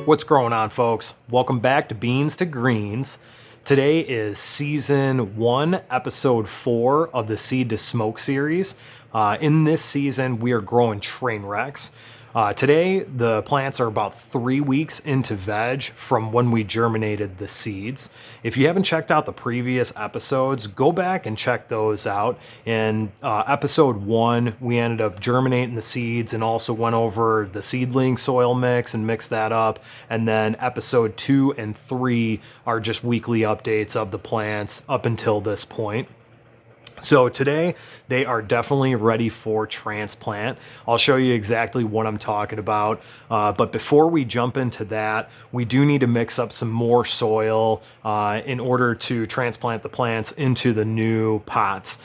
What's going on, folks? Welcome back to Beans to Greens. Today is season 1, episode 4 of the Seed to Smoke series. In this season, we are growing Trainwrecks. Today, the plants are about 3 weeks into veg from when we germinated the seeds. If you haven't checked out the previous episodes, go back and check those out. In episode 1, we ended up germinating the seeds and also went over the seedling soil mix and mixed that up. And then episode 2 and 3 are just weekly updates of the plants up until this point. So today they are definitely ready for transplant. I'll show you exactly what I'm talking about. But before we jump into that, we do need to mix up some more soil in order to transplant the plants into the new pots.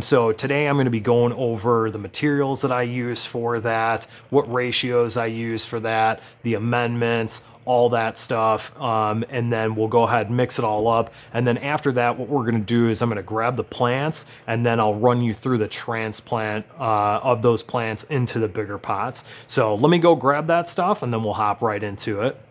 So today I'm going to be going over the materials that I use for that, what ratios I use for that, the amendments, all that stuff, and then we'll go ahead and mix it all up. And then after that, what we're going to do is I'm going to grab the plants and then I'll run you through the transplant of those plants into the bigger pots. So let me go grab that stuff and then we'll hop right into it.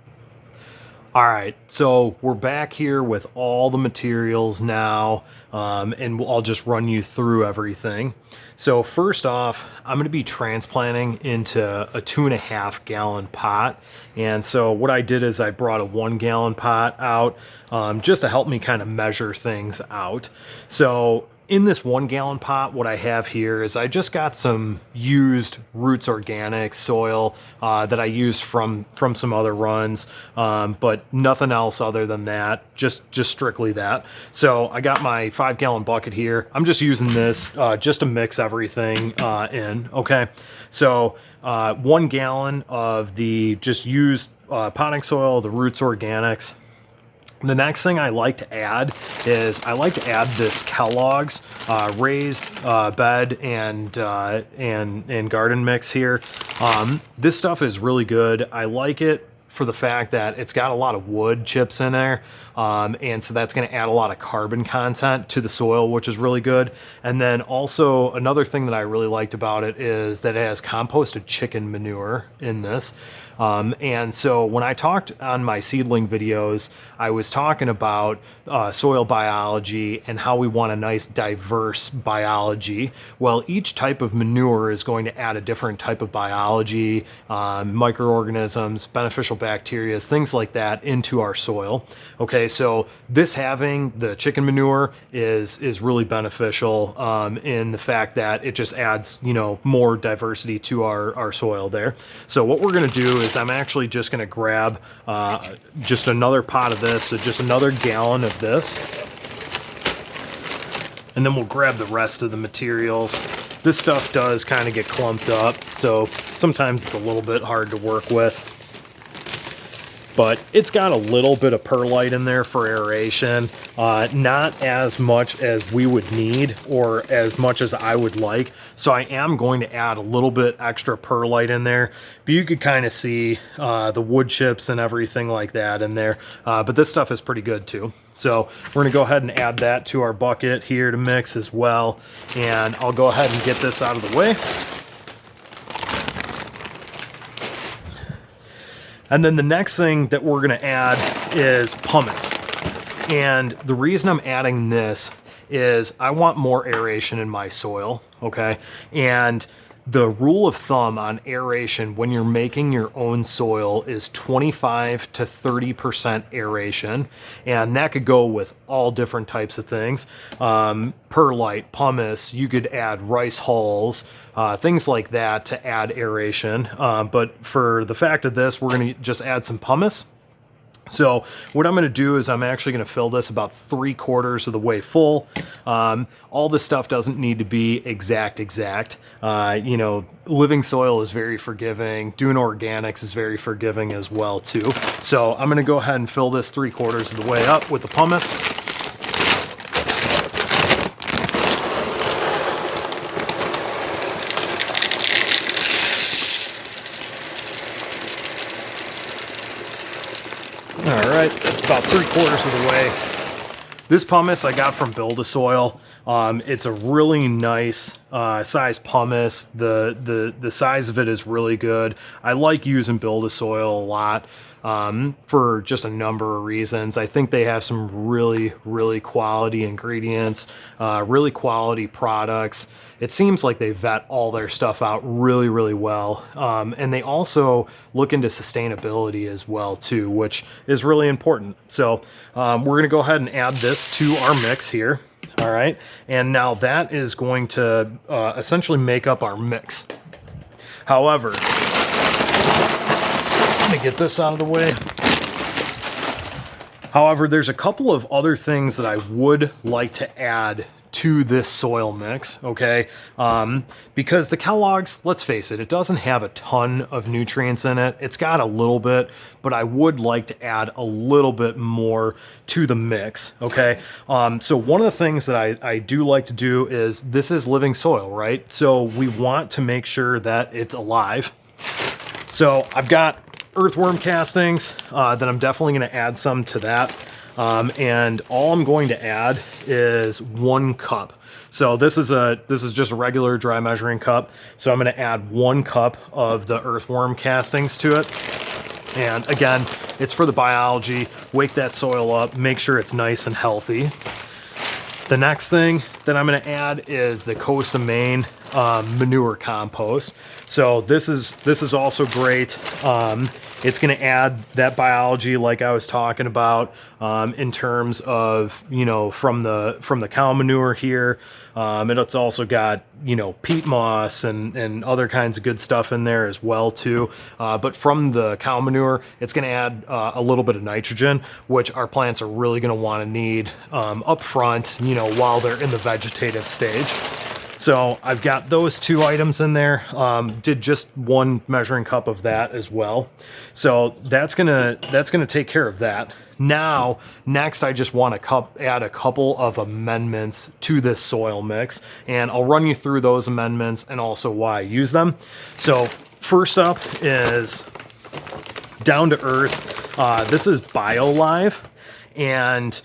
All right, so we're back here with all the materials now, and I'll just run you through everything. So first off, I'm going to be transplanting into a 2.5 gallon pot. And so what I did is I brought a 1 gallon pot out just to help me kind of measure things out. So in this 1 gallon pot, what I have here is I just got some used Roots Organic soil that I used from some other runs, but nothing else other than that, just strictly that. So I got my 5 gallon bucket here. I'm just using this just to mix everything in, okay? So 1 gallon of the just used potting soil, the Roots Organics. The next thing I like to add is I like to add this Kellogg's raised bed and garden mix here. This stuff is really good. I like it for the fact that it's got a lot of wood chips in there, and so that's going to add a lot of carbon content to the soil, which is really good. And then also another thing that I really liked about it is that it has composted chicken manure in this. And so when I talked on my seedling videos, I was talking about soil biology and how we want a nice diverse biology. Well, each type of manure is going to add a different type of biology, microorganisms, beneficial bacteria, things like that into our soil. Okay, so this having the chicken manure is really beneficial in the fact that it just adds, you know, more diversity to our soil there. So what we're going to do is I'm actually just going to grab just another pot of this, so just another gallon of this, and then we'll grab the rest of the materials. This stuff does kind of get clumped up, so sometimes it's a little bit hard to work with. But it's got a little bit of perlite in there for aeration, not as much as we would need or as much as I would like. So I am going to add a little bit extra perlite in there, but you could kind of see the wood chips and everything like that in there. But this stuff is pretty good too. So we're gonna go ahead and add that to our bucket here to mix as well. And I'll go ahead and get this out of the way. And then the next thing that we're going to add is pumice. And the reason I'm adding this is I want more aeration in my soil, okay? And the rule of thumb on aeration when you're making your own soil is 25 to 30% aeration. And that could go with all different types of things. Perlite, pumice, you could add rice hulls, things like that to add aeration. But for the fact of this, we're going to just add some pumice. So what I'm going to do is I'm actually going to fill this about 3/4 of the way full. All this stuff doesn't need to be exact. You know, living soil is very forgiving. Doing organics is very forgiving as well too. So I'm going to go ahead and fill this 3/4 of the way up with the pumice. All right, that's about 3/4 of the way. This pumice I got from Build-A-Soil. It's a really nice size pumice. The size of it is really good. I like using Build-A-Soil a lot for just a number of reasons. I think they have some really quality ingredients, really quality products. It seems like they vet all their stuff out really well. And they also look into sustainability as well too, which is really important. So we're going to go ahead and add this to our mix here. All right. And now that is going to essentially make up our mix. However, let me get this out of the way. However, there's a couple of other things that I would like to add to this soil mix, okay? Because the Kellogg's, let's face it, it doesn't have a ton of nutrients in it. It's got a little bit, but I would like to add a little bit more to the mix, okay? So one of the things that I do like to do is, this is living soil, right? So we want to make sure that it's alive. So I've got earthworm castings that I'm definitely going to add some to that. And all I'm going to add is 1 cup. So this is just a regular dry measuring cup. So I'm going to add 1 cup of the earthworm castings to it. And again, it's for the biology. Wake that soil up, make sure it's nice and healthy. The next thing that I'm going to add is the Coast of Maine manure compost. So this is also great. It's going to add that biology like I was talking about in terms of, you know, from the cow manure here. And it's also got, you know, peat moss and other kinds of good stuff in there as well too. But from the cow manure, it's going to add a little bit of nitrogen, which our plants are really going to want to need up front, you know, while they're in the vegetative stage. So I've got those 2 items in there. Did just 1 measuring cup of that as well. So that's gonna take care of that. Now, next I just want to add a couple of amendments to this soil mix, and I'll run you through those amendments and also why I use them. So first up is Down to Earth. This is BioLive, and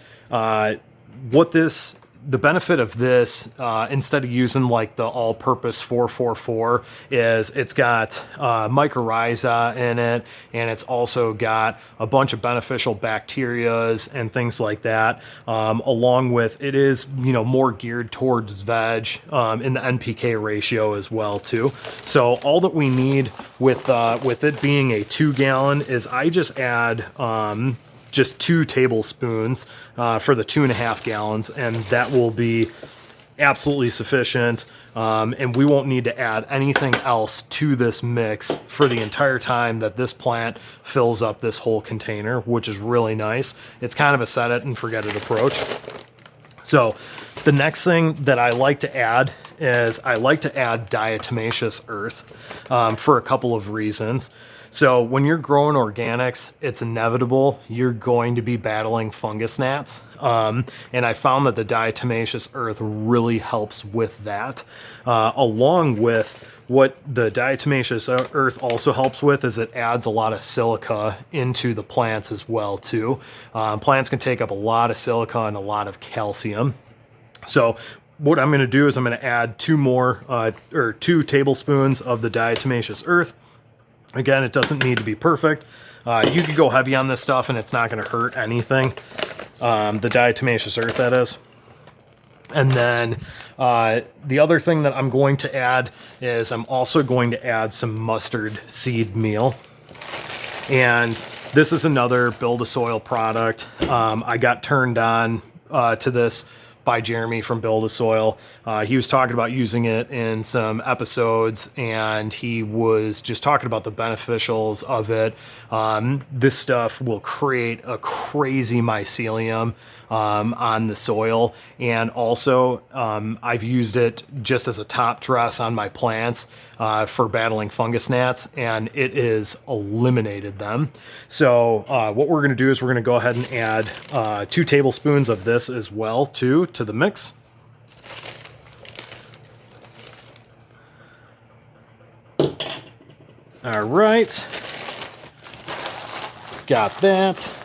the benefit of this, instead of using like the all-purpose 444, is it's got mycorrhiza in it, and it's also got a bunch of beneficial bacterias and things like that. Along with, it is, you know, more geared towards veg in the NPK ratio as well too. So all that we need with it being a 2-gallon is I just add just 2 tablespoons for the 2.5 gallons, and that will be absolutely sufficient. And we won't need to add anything else to this mix for the entire time that this plant fills up this whole container, which is really nice. It's kind of a set it and forget it approach. So the next thing that I like to add is I like to add diatomaceous earth for a couple of reasons. So when you're growing organics, it's inevitable you're going to be battling fungus gnats. And I found that the diatomaceous earth really helps with that. Along with what the diatomaceous earth also helps with is it adds a lot of silica into the plants as well too. Plants can take up a lot of silica and a lot of calcium. So what I'm going to do is I'm going to add 2 tablespoons of the diatomaceous earth. Again, it doesn't need to be perfect. You could go heavy on this stuff and it's not going to hurt anything. The diatomaceous earth, that is. And then the other thing that I'm going to add is I'm also going to add some mustard seed meal. And this is another Build-A-Soil product. I got turned on to this by Jeremy from Build-A-Soil. He was talking about using it in some episodes, and he was just talking about the beneficials of it. This stuff will create a crazy mycelium on the soil, and also I've used it just as a top dress on my plants for battling fungus gnats, and it has eliminated them. So what we're going to do is we're going to go ahead and add 2 tablespoons of this as well too to the mix. All right, got that.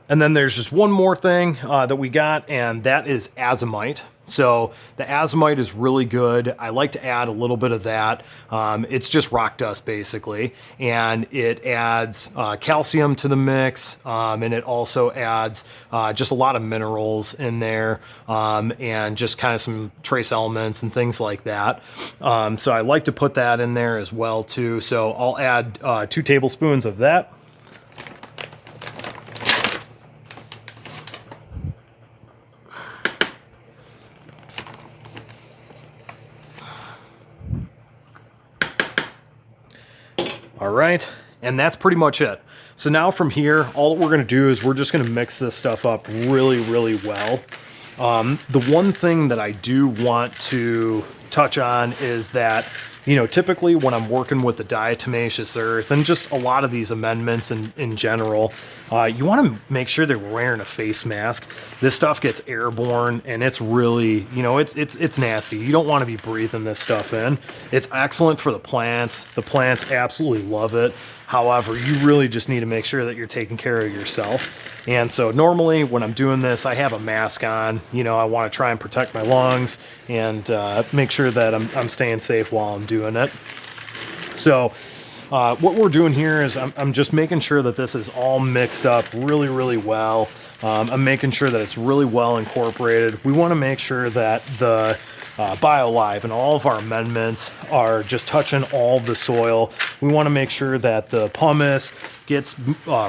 And then there's just one more thing that we got, and that is azomite. So the azomite is really good. I like to add a little bit of that. It's just rock dust basically, and it adds calcium to the mix, and it also adds just a lot of minerals in there, and just kind of some trace elements and things like that. So I like to put that in there as well too. So I'll add 2 tablespoons of that. All right, and that's pretty much it. So now from here, all that we're gonna do is we're just gonna mix this stuff up really, really well. The one thing that I do want to touch on is that, you know, typically when I'm working with the diatomaceous earth and just a lot of these amendments in general, you want to make sure they're wearing a face mask. This stuff gets airborne, and it's really, you know, it's nasty. You don't want to be breathing this stuff in. It's excellent for the plants. The plants absolutely love it. However, you really just need to make sure that you're taking care of yourself. And so normally when I'm doing this, I have a mask on. You know, I want to try and protect my lungs and make sure that I'm staying safe while I'm doing it. So what we're doing here is I'm just making sure that this is all mixed up really, really well. I'm making sure that it's really well incorporated. We want to make sure that the BioLive and all of our amendments are just touching all the soil. We want to make sure that the pumice gets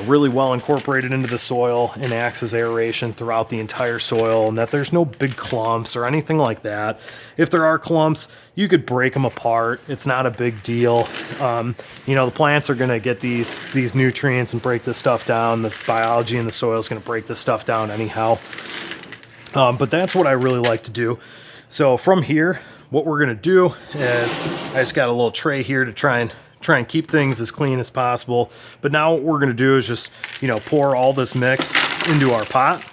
really well incorporated into the soil and acts as aeration throughout the entire soil, and that there's no big clumps or anything like that. If there are clumps, you could break them apart. It's not a big deal. You know, the plants are going to get these nutrients and break this stuff down. The biology in the soil is going to break this stuff down anyhow. But that's what I really like to do. So from here, what we're gonna do is I just got a little tray here to try and keep things as clean as possible. But now what we're gonna do is just, you know, pour all this mix into our pot.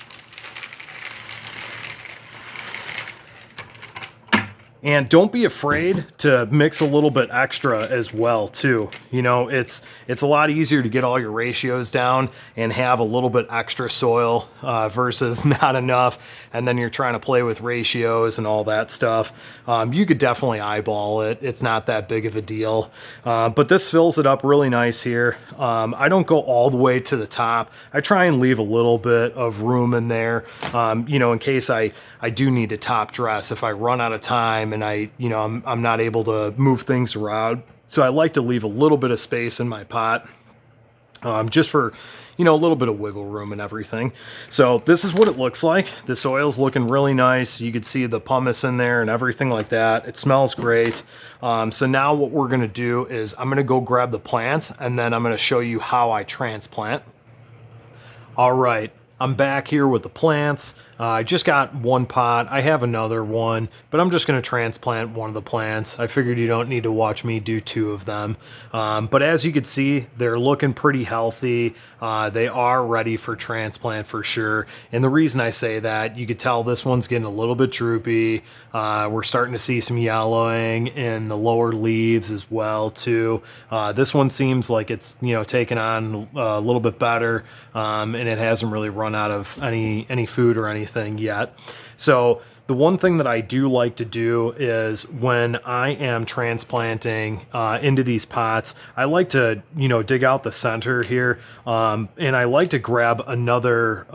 And don't be afraid to mix a little bit extra as well too. You know, it's a lot easier to get all your ratios down and have a little bit extra soil versus not enough, and then you're trying to play with ratios and all that stuff. You could definitely eyeball it. It's not that big of a deal. But this fills it up really nice here. I don't go all the way to the top. I try and leave a little bit of room in there, you know, in case I do need to top dress if I run out of time and I'm not able to move things around. So I like to leave a little bit of space in my pot, just for, you know, a little bit of wiggle room and everything. So this is what it looks like. The soil's looking really nice. You could see the pumice in there and everything like that. It smells great. So now what we're gonna do is I'm gonna go grab the plants, and then I'm gonna show you how I transplant. All right, I'm back here with the plants. I just got one pot. I have another one, but I'm just going to transplant one of the plants. I figured you don't need to watch me do 2 of them. But as you can see, they're looking pretty healthy. They are ready for transplant for sure. And the reason I say that, you could tell this one's getting a little bit droopy. We're starting to see some yellowing in the lower leaves as well too. This one seems like it's, you know, taken on a little bit better, and it hasn't really run out of any food or anything yet. So the one thing that I do like to do is when I am transplanting into these pots, I like to, you know, dig out the center here, and I like to grab another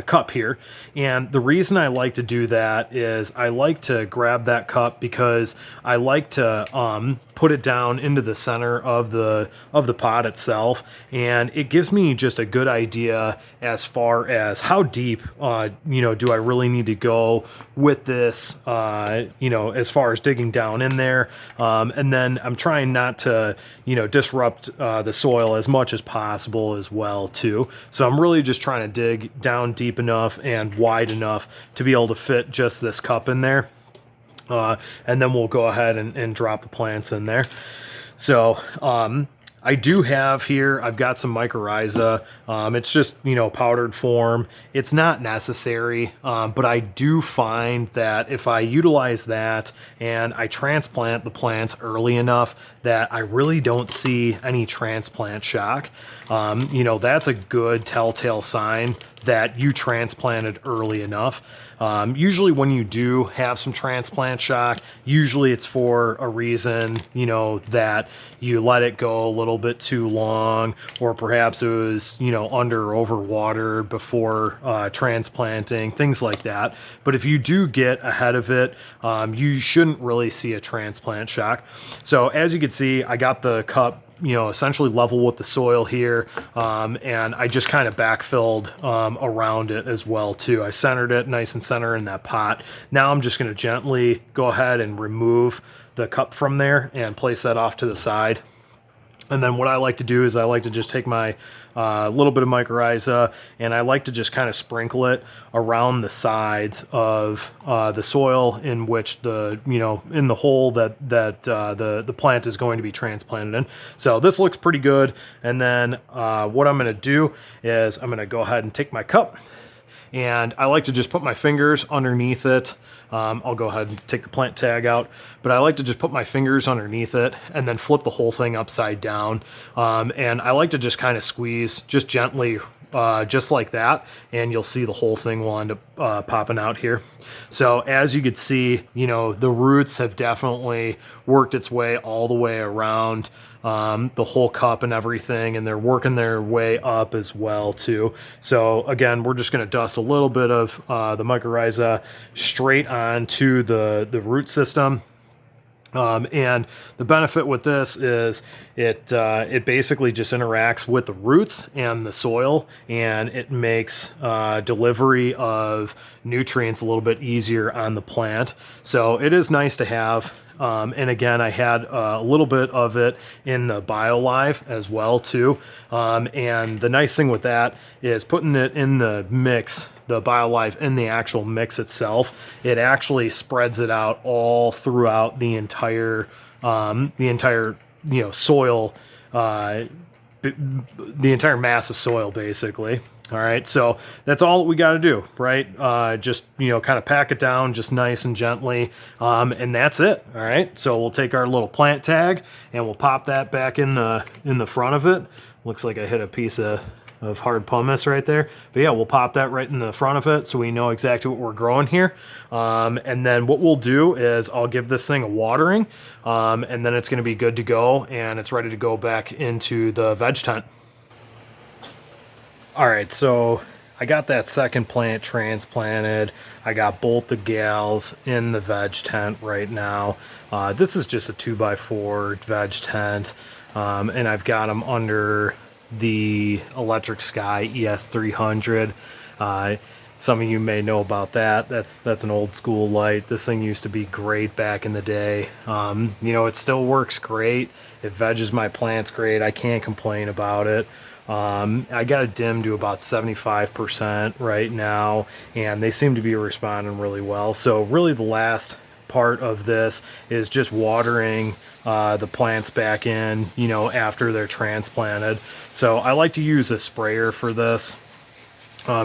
cup here. And the reason I like to do that is I like to grab that cup because I like to put it down into the center of the pot itself, and it gives me just a good idea as far as how deep you know, do I really need to go with this, you know, as far as digging down in there, and then I'm trying not to, you know, disrupt the soil as much as possible as well too. So I'm really just trying to dig down deep enough and wide enough to be able to fit just this cup in there. And then we'll go ahead and drop the plants in there. So I do have here, I've got some mycorrhiza. It's just, powdered form. It's not necessary, but I do find that if I utilize that and I transplant the plants early enough that I really don't see any transplant shock, that's a good telltale sign that you transplanted early enough. Usually when you do have some transplant shock, usually it's for a reason, that you let it go a little bit too long, or perhaps it was, under or over watered before transplanting, things like that. But if you do get ahead of it, you shouldn't really see a transplant shock. So as you can see, I got the cup essentially level with the soil here, and I just kind of backfilled around it as well too. I centered it nice and center in that pot. Now I'm just going to gently go ahead and remove the cup from there and place that off to the side. And then what I like to do is I like to just take my little bit of mycorrhiza, and I like to just kind of sprinkle it around the sides of the soil in which in the hole that the plant is going to be transplanted in. So this looks pretty good. And then what I'm going to do is I'm going to go ahead and take my cup, and I like to just put my fingers underneath it. I'll go ahead and take the plant tag out, but I like to just put my fingers underneath it and then flip the whole thing upside down. And I like to just kind of squeeze just gently, just like that, and you'll see the whole thing will end up popping out here. So as you could see, the roots have definitely worked its way all the way around the whole cup and everything, and they're working their way up as well too. So again, we're just going to dust a little bit of the mycorrhiza straight onto the root system. And the benefit with this is it basically just interacts with the roots and the soil, and it makes delivery of nutrients a little bit easier on the plant. So it is nice to have. And again, I had a little bit of it in the BioLive as well too. And the nice thing with that is putting it in the mix, the BioLive in the actual mix itself, it actually spreads it out all throughout the entire soil, the entire mass of soil basically. All right, so that's all we got to do, right? Just, kind of pack it down just nice and gently, and that's it. All right, so we'll take our little plant tag and we'll pop that back in the front of it. Looks like I hit a piece of hard pumice right there, but yeah, we'll pop that right in the front of it so we know exactly what we're growing here. And then what we'll do is I'll give this thing a watering, and then it's going to be good to go, and it's ready to go back into the veg tent. All right, so I got that second plant transplanted. I got both the gals in the veg tent right now. This is just a 2x4 veg tent, and I've got them under the Electric Sky ES300. Some of you may know about that. That's an old school light. This thing used to be great back in the day. It still works great. It veges my plants great. I can't complain about it. I got it dimmed to about 75% right now, and they seem to be responding really well. So really the last part of this is just watering the plants back in, after they're transplanted. So I like to use a sprayer for this,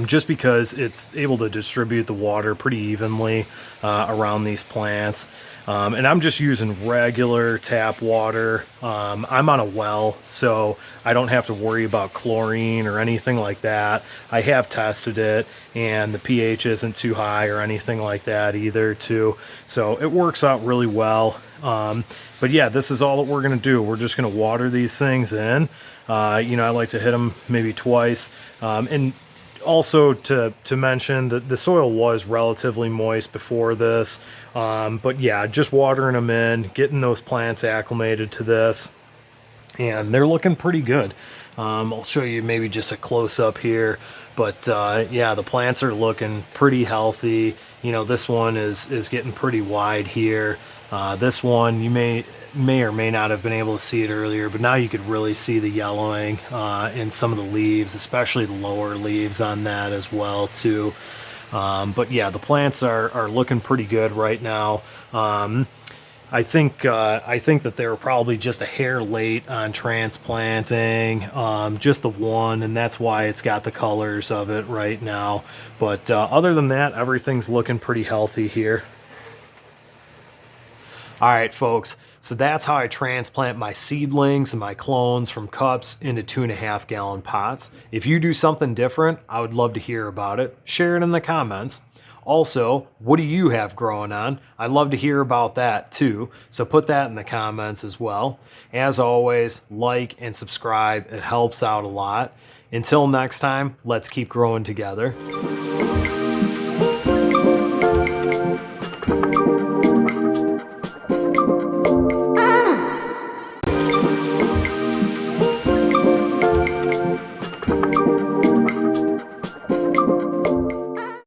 just because it's able to distribute the water pretty evenly around these plants. And I'm just using regular tap water. I'm on a well, so I don't have to worry about chlorine or anything like that. I have tested it, and the pH isn't too high or anything like that either too. So it works out really well. But yeah, this is all that we're going to do. We're just going to water these things in. I like to hit them maybe twice. And also to mention that the soil was relatively moist before this, but yeah, just watering them in, getting those plants acclimated to this, and they're looking pretty good. I'll show you maybe just a close-up here, but yeah, the plants are looking pretty healthy. This one is getting pretty wide here. This one, you may or may not have been able to see it earlier, but now you could really see the yellowing in some of the leaves, especially the lower leaves on that as well too. But yeah, the plants are looking pretty good right now. I think that they were probably just a hair late on transplanting, just the one, and that's why it's got the colors of it right now. But other than that, everything's looking pretty healthy here. All right, folks. So that's how I transplant my seedlings and my clones from cups into 2.5 gallon pots. If you do something different, I would love to hear about it. Share it in the comments. Also, what do you have growing on? I'd love to hear about that too. So put that in the comments as well. As always, like and subscribe. It helps out a lot. Until next time, let's keep growing together.